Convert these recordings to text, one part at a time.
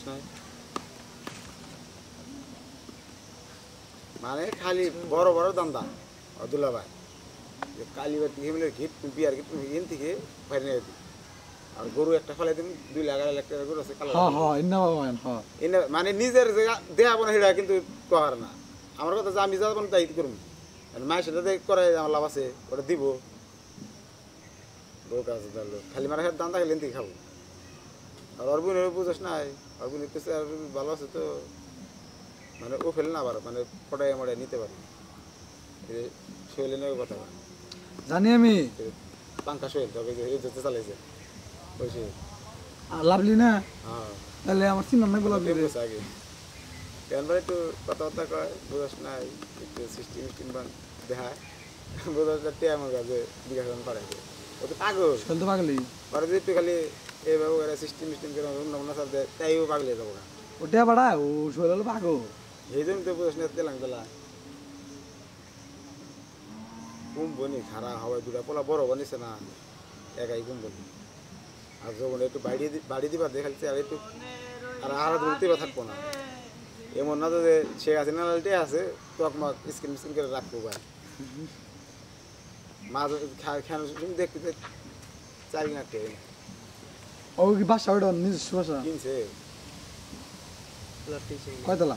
নাই মানে খালি বড় বড় দান্দা অদুল্লা ভাই কালীবার থেকে মিলে ঘিট বিয়ার ঘিট এন থেকে বাইরে নিয়ে দিই আর গরু একটা ফলে দিন 2 লাখ 2.5 লাখ টাকা গরু আছে মানে নিজের দেয়া বোনা সেটা কিন্তু কহার না আমার কথা যে আমি যাবো তাই করুন মায়ের সাথে করে আমার লাভ আছে ওটা দিব গরু কাজ খালি মারা দান্দা খেলে এনতে খাবো আর অরবুনের বুঝাস নাই অরবুন আর ভালো আছে তো মানে ও ফেলে না আবার মানে ফটাই মাড়াই নিতে পারি শৈলে নেই কথা জানি আমি পাঙ্কা শৈল তবে যেতে চালাইছে ওই সে লাভলি না হ্যাঁ তাহলে আমার চিন্তা নাই বলা আগে কেন ভাই একটু কথাবার্তা কয় বুঝাস নাই একটু সিস্টেম বান দেখায় বোঝাস আমার কাছে জিজ্ঞাসা পাঠাইছে ও তো পাগল চলতে পাগলি পরে যদি একটু খালি এইভাবে করে সিস্টেম করে নমুনা সার দেয় তাইও পাগলে যাবো না ওটা বাড়া ও শৈল পাগল এই জন্য তো বুঝাস না তেলাং বেলা কুম্বনি খারা হওয়ায় দুটা পোলা বড় বানিয়েছে না একাই কুম্বনি আর যখন একটু বাড়ি দিবা দেখাচ্ছে আর একটু আর আড়া ধরতে থাকবো না এমন না তো যে সে আছে নালালটে আছে তকমাক স্কিন করে রাখবো ভাই মাছ খেয়াল দেখতে 4 লাখ টাকা ও কি বাসা ওটা নিজস্ব বাসা কিনছে কয়তলা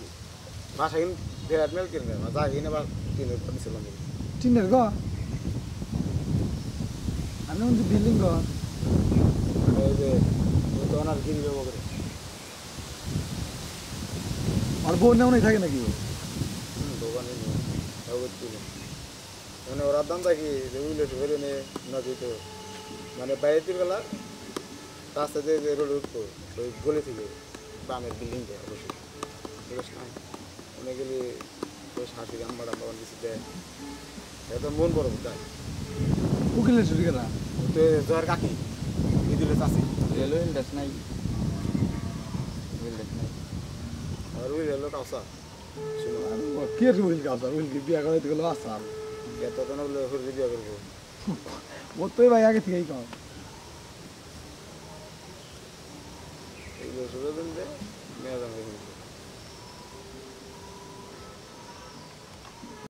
বাসা কিন ফেরাট মেল কিনে যা কিনে আবার কিনে দিয়েছিলাম টিনের ঘর আমি বলছি বিল্ডিং ঘর ওই যে ওনার কিনবে বলে আর বউ নেওয়াই থাকে নাকি দোকানে কিনে মানে ওরা দাম থাকি উইলে ধরে নে নদী তো মানে বাইরের বেলা রাস্তা দিয়ে রোড উঠতো ওই গলি থেকে বামের বিল্ডিংটা অবশ্যই বুঝছ না অনেক গেলে ওই 60 গ্রাম বাড়া কিছু দেয় এটা মন বড় দেয় উকিলের ছুটি গেলা তো জয়ের কাকি ইদুলে চাষি রেলওয়ে ইন্ডাস্ট নাই আর ওই রেলো কাউসা শুনো কি আর উইল গাছ উইল কি বিয়া করে গেল আসাল এত তো না হলে হরে বিয়া করবো ও তো ভাই আগে থেকেই কম এইগুলো শুরু দিন দে মেয়ে